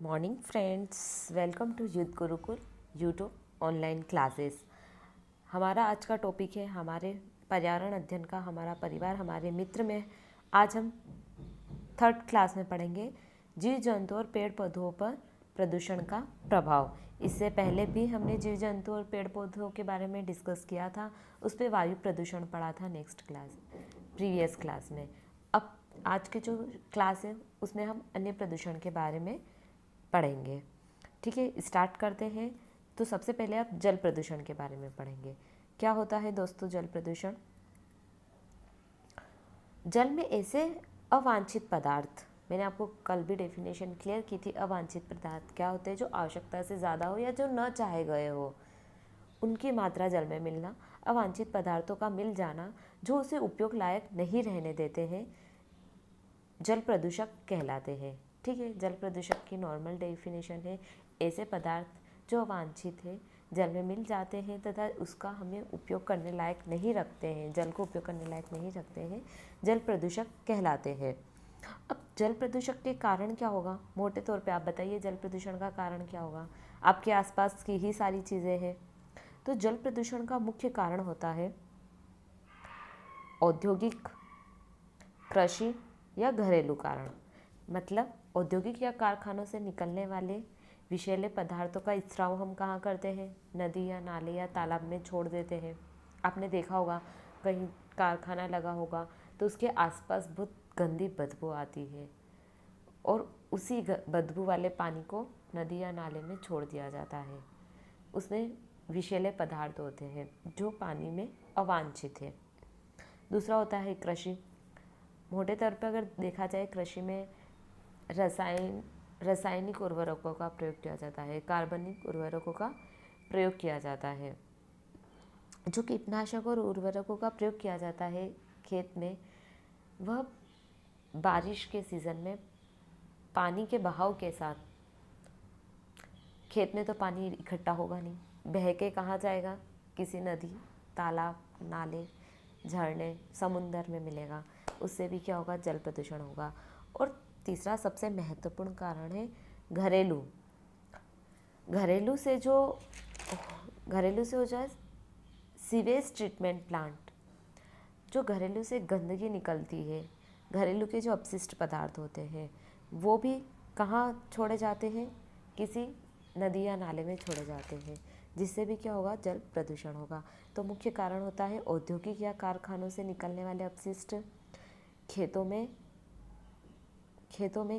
Morning friends, welcome to युद्ध Gurukul YouTube online classes. हमारा आज का टॉपिक है हमारे पर्यावरण अध्ययन का हमारा परिवार हमारे मित्र में। आज हम थर्ड क्लास में पढ़ेंगे जीव जंतु और पेड़ पौधों पर प्रदूषण का प्रभाव। इससे पहले भी हमने जीव जंतु और पेड़ पौधों के बारे में डिस्कस किया था, उस पर वायु प्रदूषण पढ़ा था नेक्स्ट क्लास प्रीवियस क्लास में। अब आज के जो क्लास है उसमें हम अन्य प्रदूषण के बारे में पढ़ेंगे। ठीक है, स्टार्ट करते हैं। तो सबसे पहले आप जल प्रदूषण के बारे में पढ़ेंगे। क्या होता है दोस्तों जल प्रदूषण? जल में ऐसे अवांछित पदार्थ, मैंने आपको कल भी डेफिनेशन क्लियर की थी। अवांछित पदार्थ क्या होते हैं? जो आवश्यकता से ज़्यादा हो या जो न चाहे गए हो उनकी मात्रा जल में मिलना। अवांछित पदार्थों का मिल जाना जो उसे उपयोग लायक नहीं रहने देते हैं जल प्रदूषक कहलाते हैं। ठीक है, जल प्रदूषक की नॉर्मल डेफिनेशन है ऐसे पदार्थ जो अवांछित है जल में मिल जाते हैं तथा उसका हमें उपयोग करने लायक नहीं रखते हैं, जल को उपयोग करने लायक नहीं रखते हैं, जल प्रदूषक कहलाते हैं। अब जल प्रदूषक के कारण क्या होगा? मोटे तौर पे आप बताइए जल प्रदूषण का कारण क्या होगा? आपके आसपास की ही सारी चीज़ें हैं। तो जल प्रदूषण का मुख्य कारण होता है औद्योगिक, कृषि या घरेलू कारण। मतलब औद्योगिक या कारखानों से निकलने वाले विषैले पदार्थों का स्राव हम कहाँ करते हैं? नदी या नाले या तालाब में छोड़ देते हैं। आपने देखा होगा कहीं कारखाना लगा होगा तो उसके आसपास बहुत गंदी बदबू आती है और उसी बदबू वाले पानी को नदी या नाले में छोड़ दिया जाता है। उसमें विषैले पदार्थ होते हैं जो पानी में अवांछित है। दूसरा होता है कृषि। मोटे तौर पर अगर देखा जाए कृषि में रासायनिक उर्वरकों का प्रयोग किया जाता है, कार्बनिक उर्वरकों का प्रयोग किया जाता है। जो कीटनाशक और उर्वरकों का प्रयोग किया जाता है खेत में, वह बारिश के सीज़न में पानी के बहाव के साथ, खेत में तो पानी इकट्ठा होगा नहीं, बह के कहाँ जाएगा? किसी नदी, तालाब, नाले, झरने, समुंदर में मिलेगा। उससे भी क्या होगा? जल प्रदूषण होगा। और तीसरा सबसे महत्वपूर्ण कारण है घरेलू। घरेलू से हो जाए सीवेज ट्रीटमेंट प्लांट। जो घरेलू से गंदगी निकलती है, घरेलू के जो अपशिष्ट पदार्थ होते हैं वो भी कहाँ छोड़े जाते हैं? किसी नदी या नाले में छोड़े जाते हैं, जिससे भी क्या होगा? जल प्रदूषण होगा। तो मुख्य कारण होता है औद्योगिक या कारखानों से निकलने वाले अपशिष्ट, खेतों में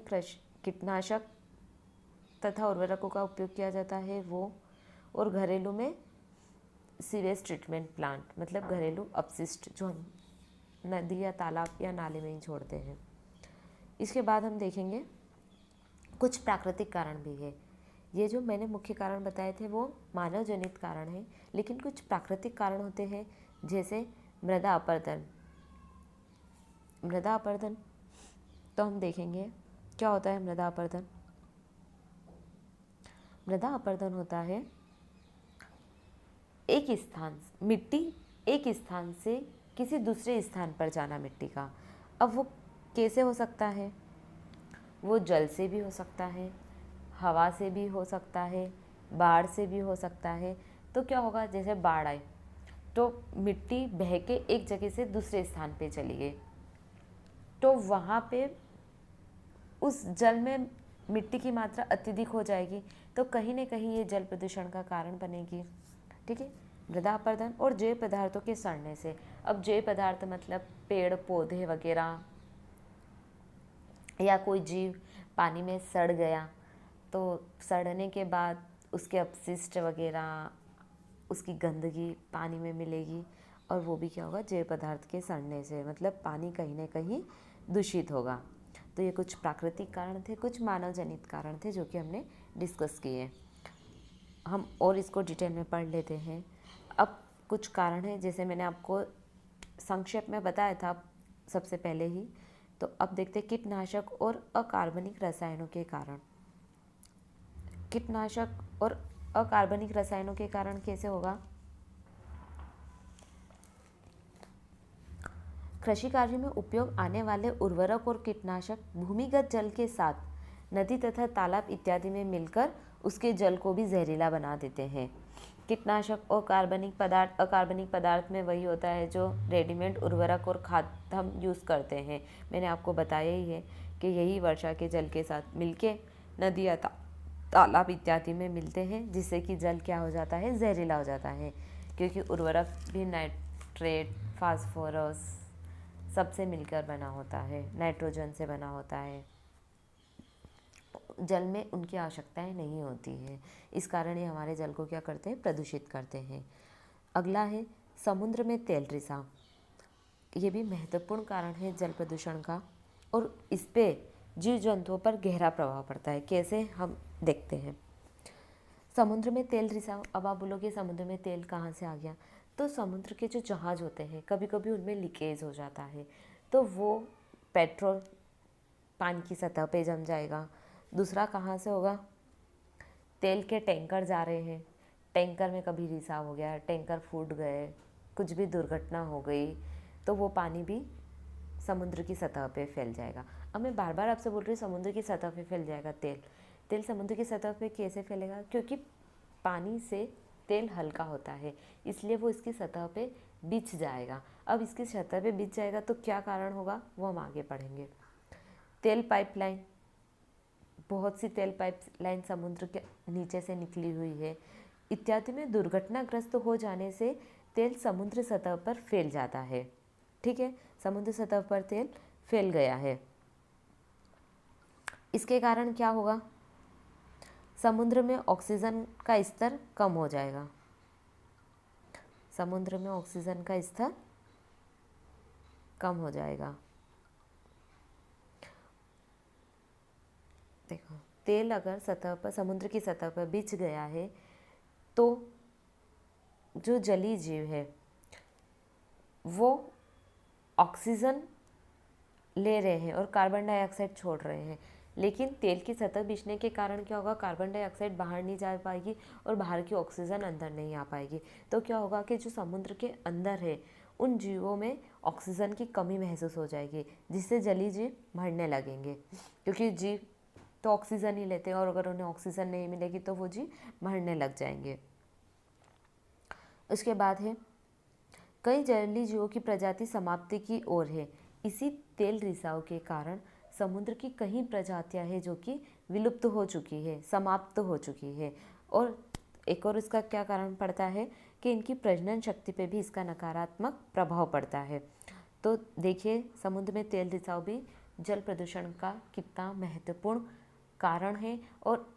कृषि कीटनाशक तथा उर्वरकों का उपयोग किया जाता है वो, और घरेलू में सीवेज ट्रीटमेंट प्लांट, मतलब घरेलू अपशिष्ट जो हम नदी या तालाब या नाले में ही छोड़ते हैं। इसके बाद हम देखेंगे कुछ प्राकृतिक कारण भी है। ये जो मैंने मुख्य कारण बताए थे वो मानव जनित कारण है, लेकिन कुछ प्राकृतिक कारण होते हैं जैसे मृदा अपरदन। मृदा अपरदन तो हम देखेंगे क्या होता है मृदा अपरदन। मृदा अपरदन होता है मिट्टी एक स्थान से किसी दूसरे स्थान पर जाना मिट्टी का। अब वो कैसे हो सकता है? वो जल से भी हो सकता है, हवा से भी हो सकता है, बाढ़ से भी हो सकता है। तो क्या होगा? जैसे बाढ़ आई तो मिट्टी बह के एक जगह से दूसरे स्थान पे चली गई, तो वहाँ पे उस जल में मिट्टी की मात्रा अत्यधिक हो जाएगी, तो कहीं ना कहीं ये जल प्रदूषण का कारण बनेगी। ठीक है, मृदा अपरदन और जैव पदार्थों के सड़ने से। अब जैव पदार्थ मतलब पेड़ पौधे वगैरह या कोई जीव पानी में सड़ गया, तो सड़ने के बाद उसके अपशिष्ट वगैरह, उसकी गंदगी पानी में मिलेगी और वो भी क्या होगा? जैव पदार्थ के सड़ने से, मतलब पानी कहीं ना कहीं दूषित होगा। तो ये कुछ प्राकृतिक कारण थे, कुछ मानव जनित कारण थे जो कि हमने डिस्कस किए। हम और इसको डिटेल में पढ़ लेते हैं। अब कुछ कारण है जैसे मैंने आपको संक्षेप में बताया था सबसे पहले ही। तो अब देखते हैं कीटनाशक और अकार्बनिक रसायनों के कारण। कीटनाशक और अकार्बनिक रसायनों के कारण कैसे होगा? कृषि कार्य में उपयोग आने वाले उर्वरक और कीटनाशक भूमिगत जल के साथ नदी तथा तालाब इत्यादि में मिलकर उसके जल को भी जहरीला बना देते हैं। कीटनाशक और अकार्बनिक पदार्थ में वही होता है जो रेडीमेड उर्वरक और खाद हम यूज़ करते हैं। मैंने आपको बताया ही है कि यही वर्षा के जल के साथ मिलके नदी या तालाब इत्यादि में मिलते हैं, जिससे कि जल क्या हो जाता है, जहरीला हो जाता है। क्योंकि उर्वरक भी नाइट्रेट, फास्फोरस सबसे मिलकर बना होता है, नाइट्रोजन से बना होता है। जल में उनकी आवश्यकताएं नहीं होती हैं, इस कारण ये हमारे जल को क्या करते हैं, प्रदूषित करते हैं। अगला है समुद्र में तेल रिसाव। ये भी महत्वपूर्ण कारण है जल प्रदूषण का, और इस पे जीव जंतुओं पर गहरा प्रभाव पड़ता है। कैसे, हम देखते हैं। समुद्र में तेल रिसाव। अब आप बोलोगे समुद्र में तेल कहाँ से आ गया, तो समुद्र के जो जहाज़ होते हैं कभी कभी उनमें लीकेज हो जाता है, तो वो पेट्रोल पानी की सतह पे जम जाएगा। दूसरा कहाँ से होगा, तेल के टैंकर जा रहे हैं, टैंकर में कभी रिसाव हो गया, टैंकर फूट गए, कुछ भी दुर्घटना हो गई, तो वो पानी भी समुद्र की सतह पे फैल जाएगा। अब मैं बार बार आपसे बोल रही हूँ समुद्र की सतह पे फैल जाएगा तेल समुद्र की सतह पे कैसे फैलेगा, क्योंकि पानी से तेल हल्का होता है, इसलिए वो इसकी सतह पे बिछ जाएगा। अब इसकी सतह पे बिछ जाएगा तो क्या कारण होगा, वो हम आगे पढ़ेंगे। तेल पाइपलाइन, बहुत सी तेल पाइपलाइन समुद्र के नीचे से निकली हुई है, इत्यादि में दुर्घटनाग्रस्त हो जाने से तेल समुद्र सतह पर फैल जाता है। ठीक है, समुद्र सतह पर तेल फैल गया है। इसके कारण क्या होगा, समुद्र में ऑक्सीजन का स्तर कम हो जाएगा। समुद्र में ऑक्सीजन का स्तर कम हो जाएगा। देखो, तेल अगर सतह पर, समुद्र की सतह पर बिछ गया है, तो जो जलीय जीव है वो ऑक्सीजन ले रहे हैं और कार्बन डाइऑक्साइड छोड़ रहे हैं, लेकिन तेल की सतह बिछने के कारण क्या होगा, कार्बन डाइऑक्साइड बाहर नहीं जा पाएगी और बाहर की ऑक्सीजन अंदर नहीं आ पाएगी। तो क्या होगा कि जो समुद्र के अंदर है उन जीवों में ऑक्सीजन की कमी महसूस हो जाएगी, जिससे जलीय जीव मरने लगेंगे, क्योंकि जीव तो ऑक्सीजन ही लेते हैं और अगर उन्हें ऑक्सीजन नहीं मिलेगी तो वो जीव मरने लग जाएंगे। उसके बाद है कई जलीय जीवों की प्रजाति समाप्ति की ओर है। इसी तेल रिसाव के कारण समुद्र की कई प्रजातियां हैं जो कि विलुप्त हो चुकी है, समाप्त हो चुकी है। और एक और इसका क्या कारण पड़ता है कि इनकी प्रजनन शक्ति पे भी इसका नकारात्मक प्रभाव पड़ता है। तो देखिए, समुद्र में तेल रिसाव भी जल प्रदूषण का कितना महत्वपूर्ण कारण है, और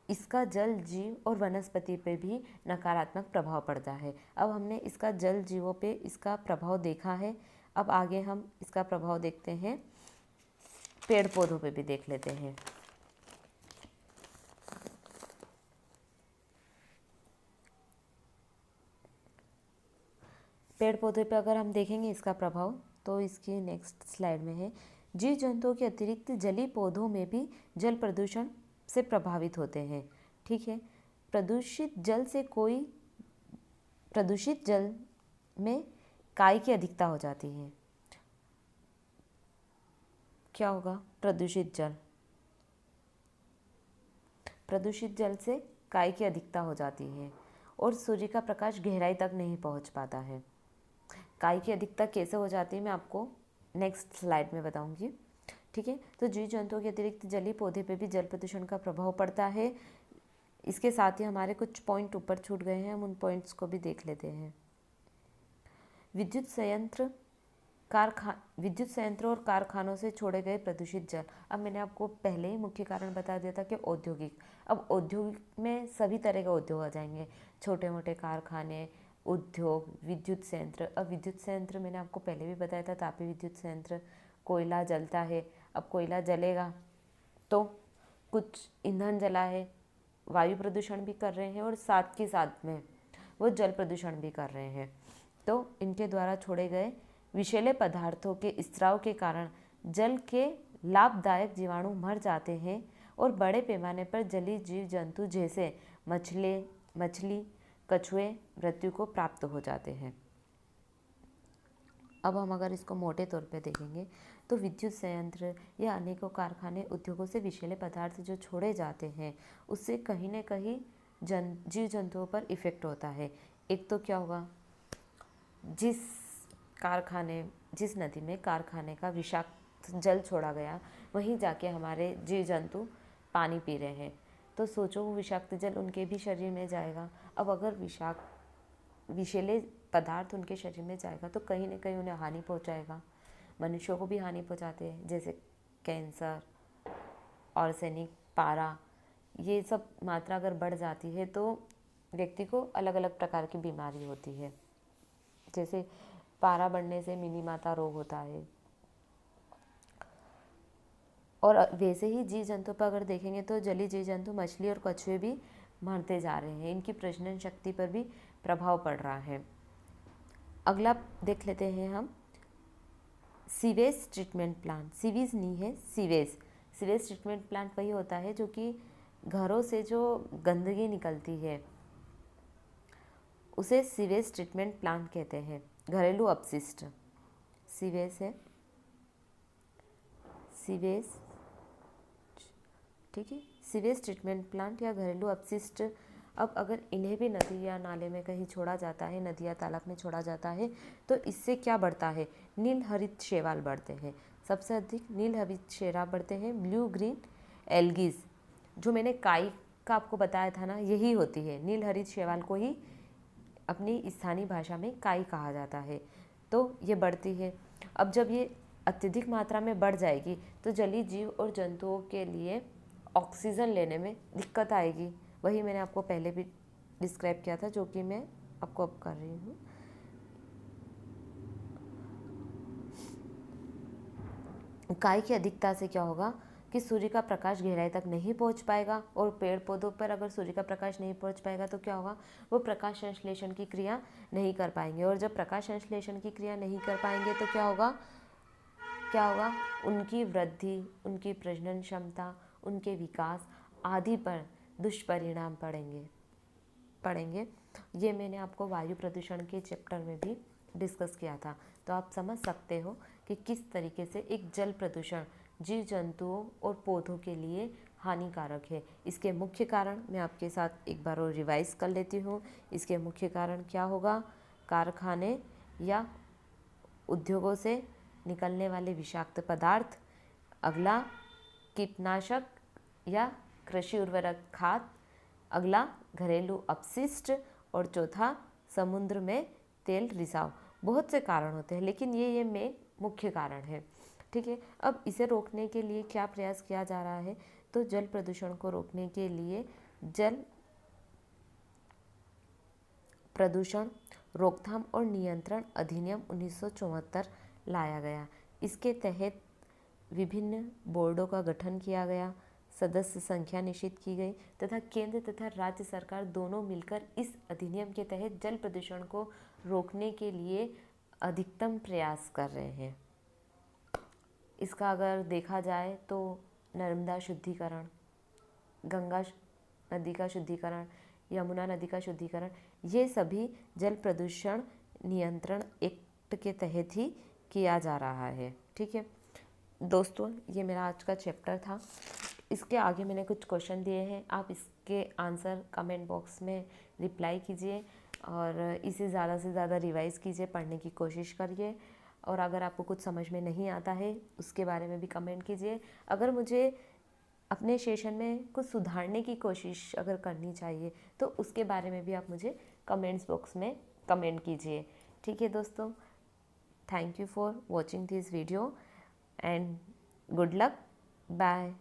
इसका जल जीव और वनस्पति पे भी नकारात्मक प्रभाव पड़ता है। अब हमने इसका जल जीवों पे इसका प्रभाव देखा है, अब आगे हम इसका प्रभाव देखते हैं, पेड़ पौधों पे भी देख लेते हैं। पेड़ पौधे पे अगर हम देखेंगे इसका प्रभाव, तो इसकी नेक्स्ट स्लाइड में है, जीव जंतुओं के अतिरिक्त जलीय पौधों में भी जल प्रदूषण से प्रभावित होते हैं। ठीक है, प्रदूषित जल में काई की अधिकता हो जाती है। क्या होगा, प्रदूषित जल से काई की अधिकता हो जाती है और सूर्य का प्रकाश गहराई तक नहीं पहुंच पाता है। काई की अधिकता कैसे हो जाती है मैं आपको नेक्स्ट स्लाइड में बताऊंगी। ठीक है, तो जीव जंतुओं के अतिरिक्त जलीय पौधे पे भी जल प्रदूषण का प्रभाव पड़ता है। इसके साथ ही हमारे कुछ पॉइंट ऊपर छूट गए हैं, हम उन पॉइंट्स को भी देख लेते हैं। विद्युत संयंत्र और कारखानों से छोड़े गए प्रदूषित जल। अब मैंने आपको पहले ही मुख्य कारण बता दिया था कि औद्योगिक, अब औद्योगिक में सभी तरह के उद्योग आ जाएंगे, छोटे मोटे कारखाने, उद्योग, विद्युत संयंत्र। अब विद्युत संयंत्र मैंने आपको पहले भी बताया था, तापीय विद्युत संयंत्र, कोयला जलता है। अब कोयला जलेगा तो कुछ ईंधन जला है, वायु प्रदूषण भी कर रहे हैं और साथ के साथ में वो जल प्रदूषण भी कर रहे हैं। तो इनके द्वारा छोड़े गए विषैले पदार्थों के स्त्राव के कारण जल के लाभदायक जीवाणु मर जाते हैं और बड़े पैमाने पर जलीय जीव जंतु जैसे मछली, कछुए मृत्यु को प्राप्त हो जाते हैं। अब हम अगर इसको मोटे तौर पे देखेंगे तो विद्युत संयंत्र या अनेकों कारखाने उद्योगों से विषैले पदार्थ जो छोड़े जाते हैं उससे कहीं न कहीं जीव जंतुओं पर इफ़ेक्ट होता है। एक तो क्या होगा, जिस नदी में कारखाने का विषाक्त जल छोड़ा गया वहीं जाके हमारे जीव जंतु पानी पी रहे हैं, तो सोचो वो विषाक्त जल उनके भी शरीर में जाएगा। अब अगर विषैले पदार्थ उनके शरीर में जाएगा तो कहीं न कहीं उन्हें हानि पहुंचाएगा। मनुष्यों को भी हानि पहुंचाते हैं, जैसे कैंसर, आर्सेनिक, पारा, ये सब मात्रा अगर बढ़ जाती है तो व्यक्ति को अलग अलग प्रकार की बीमारी होती है। जैसे पारा बढ़ने से मिनी माता रोग होता है। और वैसे ही जीव जंतु पर अगर देखेंगे तो जलीय जीव जंतु मछली और कछुए भी मरते जा रहे हैं, इनकी प्रजनन शक्ति पर भी प्रभाव पड़ रहा है। अगला देख लेते हैं हम सीवेज ट्रीटमेंट प्लांट। सीवीज नहीं है, सीवेज ट्रीटमेंट प्लांट वही होता है जो कि घरों से जो गंदगी निकलती है उसे सीवेज ट्रीटमेंट प्लांट कहते हैं। घरेलू अपशिष्ट सीवेज है, सीवेज, ठीक है, सीवेज ट्रीटमेंट प्लांट या घरेलू अपशिष्ट। अब अगर इन्हें भी नदी या नाले में कहीं छोड़ा जाता है, नदी या तालाब में छोड़ा जाता है, तो इससे क्या बढ़ता है, नील हरित शैवाल बढ़ते हैं। सबसे अधिक नील हरित शैवाल बढ़ते हैं। ब्लू ग्रीन एल्गीज, जो मैंने काई का आपको बताया था ना, यही होती है। नील हरित शैवाल को ही अपनी स्थानीय भाषा में काई कहा जाता है, तो ये बढ़ती है। अब जब ये अत्यधिक मात्रा में बढ़ जाएगी तो जलीय जीव और जंतुओं के लिए ऑक्सीजन लेने में दिक्कत आएगी। वही मैंने आपको पहले भी डिस्क्राइब किया था, जो कि मैं आपको अब कर रही हूँ। काई की अधिकता से क्या होगा कि सूर्य का प्रकाश गहराई तक नहीं पहुंच पाएगा, और पेड़ पौधों पर अगर सूर्य का प्रकाश नहीं पहुंच पाएगा तो क्या होगा, वो प्रकाश संश्लेषण की क्रिया नहीं कर पाएंगे। और जब प्रकाश संश्लेषण की क्रिया नहीं कर पाएंगे तो क्या होगा, उनकी वृद्धि, उनकी प्रजनन क्षमता, उनके विकास आदि पर दुष्परिणाम पड़ेंगे। ये मैंने आपको वायु प्रदूषण के चैप्टर में भी डिस्कस किया था, तो आप समझ सकते हो कि किस तरीके से एक जल प्रदूषण जीव जंतुओं और पौधों के लिए हानिकारक है। इसके मुख्य कारण मैं आपके साथ एक बार और रिवाइज कर लेती हूँ। इसके मुख्य कारण क्या होगा, कारखाने या उद्योगों से निकलने वाले विषाक्त पदार्थ। अगला, कीटनाशक या कृषि उर्वरक खाद। अगला, घरेलू अपशिष्ट। और चौथा, समुद्र में तेल रिसाव। बहुत से कारण होते हैं, लेकिन ये मुख्य कारण है। ठीक है, अब इसे रोकने के लिए क्या प्रयास किया जा रहा है, तो जल प्रदूषण को रोकने के लिए जल प्रदूषण रोकथाम और नियंत्रण अधिनियम 1974 लाया गया। इसके तहत विभिन्न बोर्डों का गठन किया गया, सदस्य संख्या निश्चित की गई तथा केंद्र तथा राज्य सरकार दोनों मिलकर इस अधिनियम के तहत जल प्रदूषण को रोकने के लिए अधिकतम प्रयास कर रहे हैं। इसका अगर देखा जाए तो नर्मदा शुद्धिकरण, गंगा नदी का शुद्धिकरण, यमुना नदी का शुद्धिकरण, ये सभी जल प्रदूषण नियंत्रण एक्ट के तहत ही किया जा रहा है। ठीक है दोस्तों, ये मेरा आज का चैप्टर था। इसके आगे मैंने कुछ क्वेश्चन दिए हैं, आप इसके आंसर कमेंट बॉक्स में रिप्लाई कीजिए और इसे ज़्यादा से ज़्यादा रिवाइज़ कीजिए, पढ़ने की कोशिश करिए। और अगर आपको कुछ समझ में नहीं आता है उसके बारे में भी कमेंट कीजिए। अगर मुझे अपने सेशन में कुछ सुधारने की कोशिश अगर करनी चाहिए तो उसके बारे में भी आप मुझे कमेंट्स बॉक्स में कमेंट कीजिए। ठीक है दोस्तों, thank you for watching this video and good luck, bye.